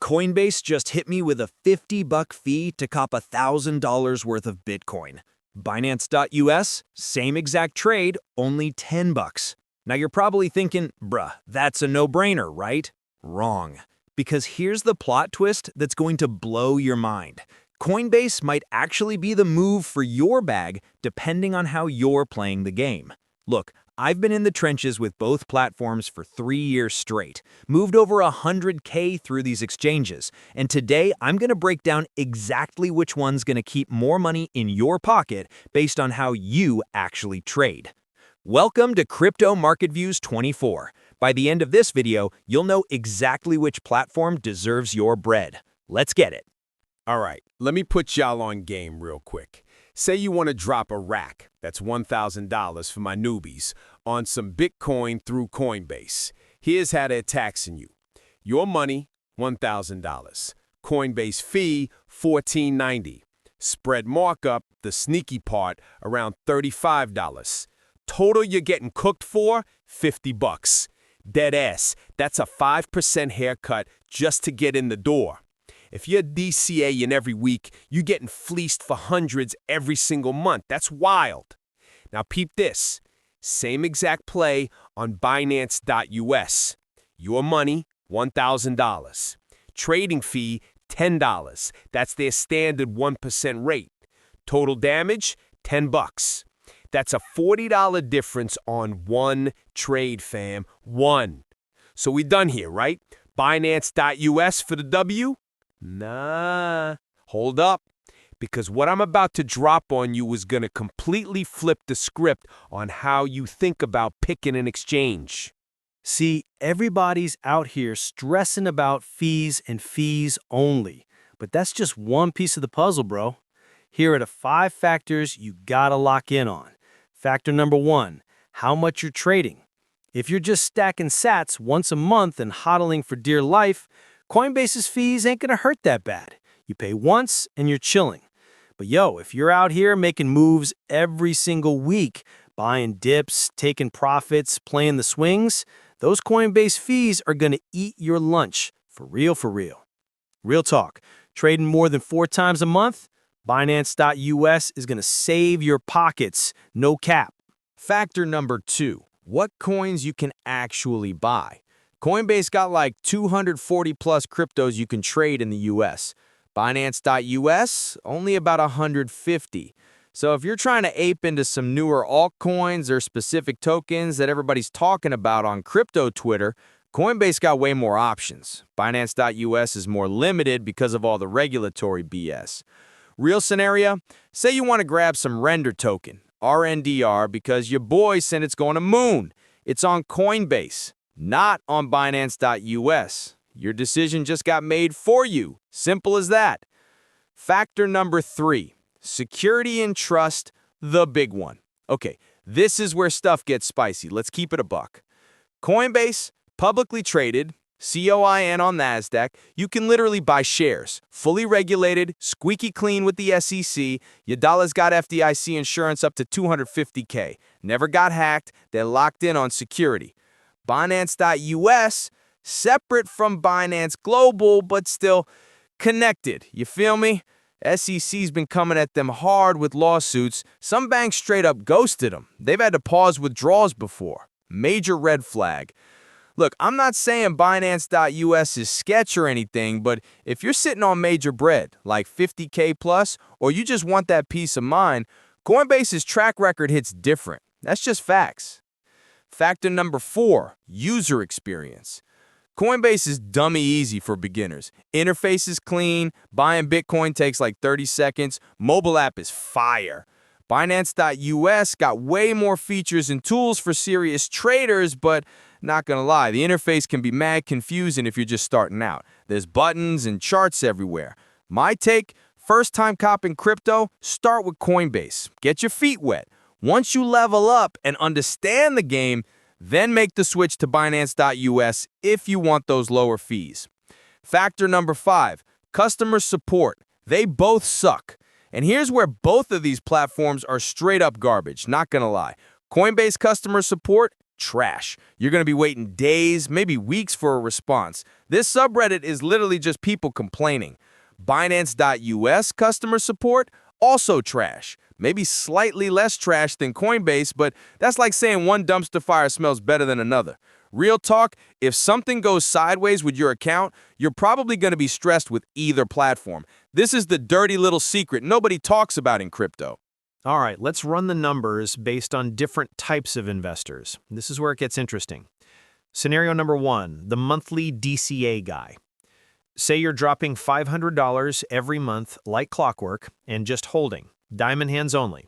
Coinbase just hit me with a $50 fee to cop $1,000 worth of Bitcoin. Binance.us, same exact trade, only $10. Now you're probably thinking, bruh, that's a no-brainer, right? Wrong. Because here's the plot twist that's going to blow your mind. Coinbase might actually be the move for your bag depending on how you're playing the game. Look, I've been in the trenches with both platforms for 3 years straight, moved over 100K through these exchanges, and today I'm going to break down exactly which one's going to keep more money in your pocket based on how you actually trade. Welcome to Crypto Market Views 24. By the end of this video, you'll know exactly which platform deserves your bread. Let's get it. All right, let me put y'all on game real quick. Say you want to drop a rack, that's $1,000 for my newbies, on some Bitcoin through Coinbase. Here's how they're taxing you. Your money, $1,000. Coinbase fee, $14.90. Spread markup, the sneaky part, around $35. Total you're getting cooked for, $50. Dead ass, that's a 5% haircut just to get in the door. If you're DCAing every week, you're getting fleeced for hundreds every single month. That's wild. Now peep this. Same exact play on Binance.us. Your money, $1,000. Trading fee, $10. That's their standard 1% rate. Total damage, $10. That's a $40 difference on one trade, fam. One. So we done here, right? Binance.us for the W? Nah, hold up, because what I'm about to drop on you is going to completely flip the script on how you think about picking an exchange. See, everybody's out here stressing about fees and fees only, but that's just one piece of the puzzle, bro. Here are the 5 factors you gotta lock in on. Factor number 1, how much you're trading. If you're just stacking sats once a month and hodling for dear life, Coinbase's fees ain't gonna hurt that bad. You pay once and you're chilling. But yo, if you're out here making moves every single week, buying dips, taking profits, playing the swings, those Coinbase fees are gonna eat your lunch. For real, for real. Real talk, trading more than 4 times a month, Binance.us is gonna save your pockets, no cap. Factor number 2, what coins you can actually buy. Coinbase got like 240 plus cryptos you can trade in the US. Binance.us, only about 150. So if you're trying to ape into some newer altcoins or specific tokens that everybody's talking about on crypto Twitter, Coinbase got way more options. Binance.us is more limited because of all the regulatory BS. Real scenario, say you want to grab some render token, RNDR, because your boy said it's going to moon. It's on Coinbase, not on Binance.us. Your decision just got made for you. Simple as that. Factor number 3, security and trust, the big one. Okay, this is where stuff gets spicy. Let's keep it a buck. Coinbase, publicly traded, COIN on NASDAQ, you can literally buy shares. Fully regulated, squeaky clean with the SEC, your dollar's got FDIC insurance up to $250K. Never got hacked, they're locked in on security. Binance.us, separate from Binance Global, but still connected. You feel me? SEC's been coming at them hard with lawsuits. Some banks straight up ghosted them. They've had to pause withdrawals before. Major red flag. Look, I'm not saying Binance.us is sketch or anything, but if you're sitting on major bread, like 50K plus, or you just want that peace of mind, Coinbase's track record hits different. That's just facts. Factor number 4, user experience. Coinbase is dummy easy for beginners. Interface is clean, buying Bitcoin takes like 30 seconds, mobile app is fire. Binance.us got way more features and tools for serious traders, but not gonna lie, the interface can be mad confusing if you're just starting out. There's buttons and charts everywhere. My take, first time copping crypto, start with Coinbase. Get your feet wet. Once you level up and understand the game, then make the switch to Binance.us if you want those lower fees. Factor number 5, customer support. They both suck. And here's where both of these platforms are straight up garbage, not gonna lie. Coinbase customer support, Trash. You're going to be waiting days, maybe weeks for a response. This subreddit is literally just people complaining. Binance.us customer support, also trash. Maybe slightly less trash than Coinbase, but that's like saying one dumpster fire smells better than another. Real talk, if something goes sideways with your account, you're probably going to be stressed with either platform. This is the dirty little secret nobody talks about in crypto. All right, let's run the numbers based on different types of investors. This is where it gets interesting. Scenario number 1, the monthly DCA guy. Say you're dropping $500 every month like clockwork and just holding, diamond hands only.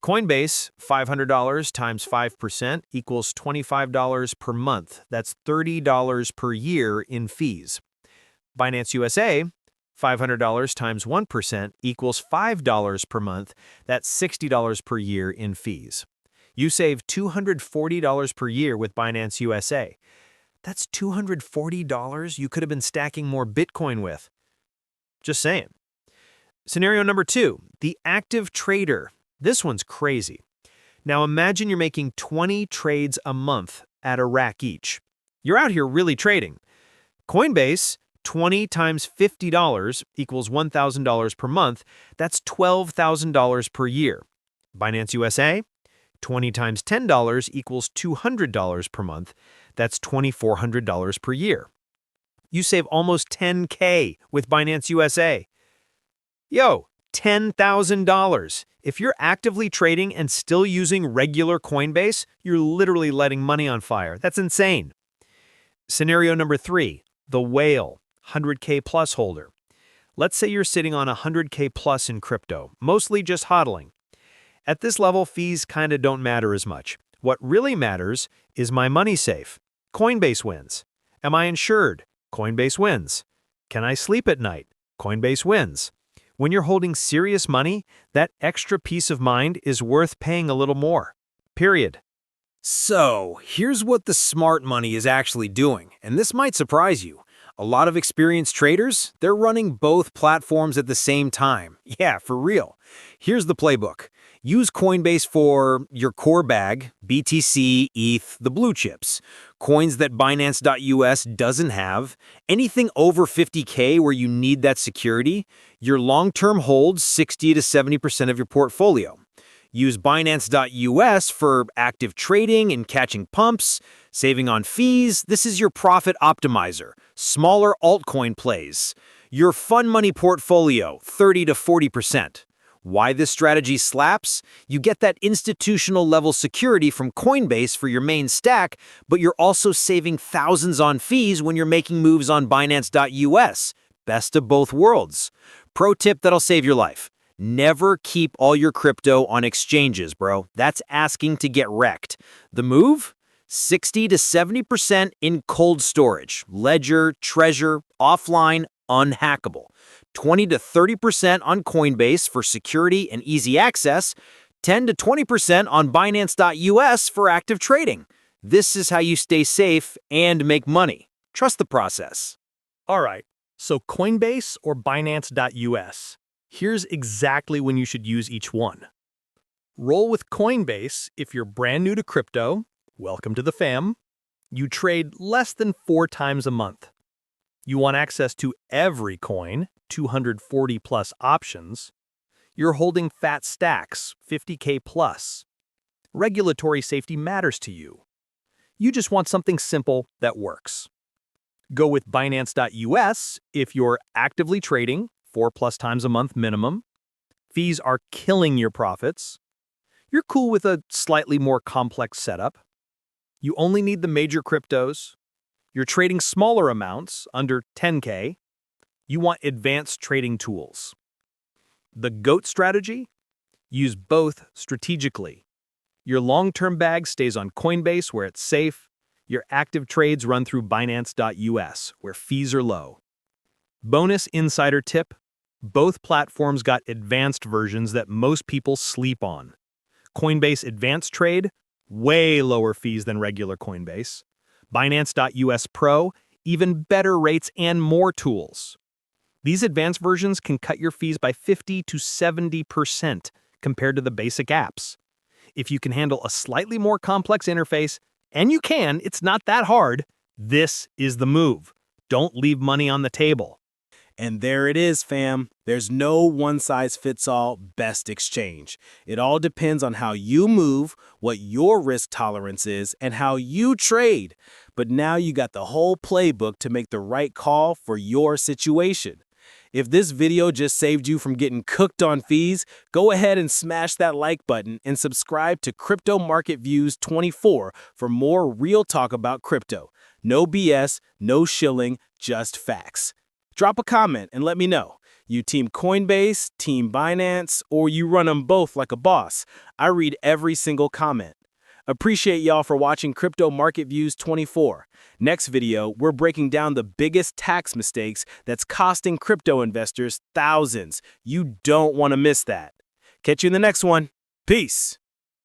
Coinbase, $500 times 5% equals $25 per month. That's $30 per year in fees. Binance USA, $500 times 1% equals $5 per month. That's $60 per year in fees. You save $240 per year with Binance USA. That's $240 you could have been stacking more Bitcoin with. Just saying. Scenario number 2, the active trader. This one's crazy. Now imagine you're making 20 trades a month at a rack each. You're out here really trading. Coinbase, 20 times $50 equals $1,000 per month. That's $12,000 per year. Binance USA, 20 times $10 equals $200 per month. That's $2,400 per year. You save almost $10K with Binance USA. Yo, $10,000. If you're actively trading and still using regular Coinbase, you're literally lighting money on fire. That's insane. Scenario number 3, the whale, 100K plus holder. Let's say you're sitting on 100K plus in crypto, mostly just hodling. At this level, fees kind of don't matter as much. What really matters is my money safe. Coinbase wins. Am I insured? Coinbase wins. Can I sleep at night? Coinbase wins. When you're holding serious money, that extra peace of mind is worth paying a little more. Period. So, here's what the smart money is actually doing, and this might surprise you. A lot of experienced traders, they're running both platforms at the same time. Yeah, for real. Here's the playbook. Use Coinbase for your core bag, BTC, ETH, the blue chips. Coins that Binance.us doesn't have. Anything over 50K where you need that security. Your long-term holds 60 to 70% of your portfolio. Use Binance.us for active trading and catching pumps, saving on fees. This is your profit optimizer, smaller altcoin plays. Your fun money portfolio, 30 to 40%. Why this strategy slaps? You get that institutional level security from Coinbase for your main stack, but you're also saving thousands on fees when you're making moves on Binance.us. Best of both worlds. Pro tip that'll save your life. Never keep all your crypto on exchanges, bro. That's asking to get wrecked. The move? 60 to 70% in cold storage, ledger, treasure, offline, unhackable. 20 to 30% on Coinbase for security and easy access. 10 to 20% on Binance.us for active trading. This is how you stay safe and make money. Trust the process. All right, so Coinbase or Binance.us. Here's exactly when you should use each one. Roll with Coinbase if you're brand new to crypto. Welcome to the fam. You trade less than 4 times a month. You want access to every coin, 240 plus options. You're holding fat stacks, 50K plus. Regulatory safety matters to you. You just want something simple that works. Go with Binance.us if you're actively trading, 4+ times a month minimum. Fees are killing your profits. You're cool with a slightly more complex setup. You only need the major cryptos. You're trading smaller amounts, under 10K. You want advanced trading tools. The GOAT strategy? Use both strategically. Your long-term bag stays on Coinbase where it's safe. Your active trades run through Binance.us where fees are low. Bonus insider tip: both platforms got advanced versions that most people sleep on. Coinbase Advanced Trade, way lower fees than regular Coinbase. Binance.us Pro, even better rates and more tools. These advanced versions can cut your fees by 50 to 70% compared to the basic apps. If you can handle a slightly more complex interface, And you can, it's not that hard. This is the move. Don't leave money on the table. And there it is, fam. There's no one-size-fits-all best exchange. It all depends on how you move, what your risk tolerance is, and how you trade. But now you got the whole playbook to make the right call for your situation. If this video just saved you from getting cooked on fees, go ahead and smash that like button and subscribe to Crypto Market Views 24 for more real talk about crypto. No BS, no shilling, just facts. Drop a comment and let me know. You team Coinbase, team Binance, or you run them both like a boss. I read every single comment. Appreciate y'all for watching Crypto Market Views 24. Next video, we're breaking down the biggest tax mistakes that's costing crypto investors thousands. You don't want to miss that. Catch you in the next one. Peace.